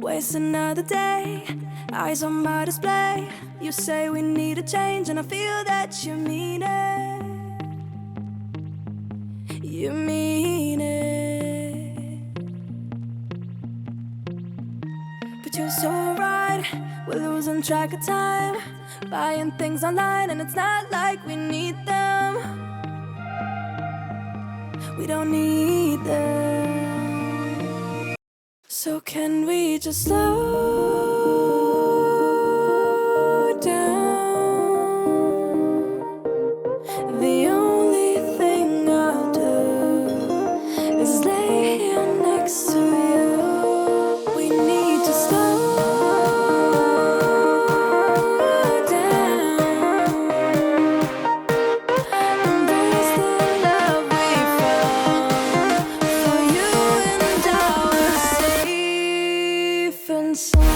Waste another day, eyes on my display. You say we need a change, and I feel that you mean it. You mean it. But you're so right, we're losing track of time, buying things online, and it's not like we need them. We don't need them. So can we just slow down? The only thing I'll do is lay here next to you. We need to slow down. Embrace the love we found. For you and I, we're safe and sound.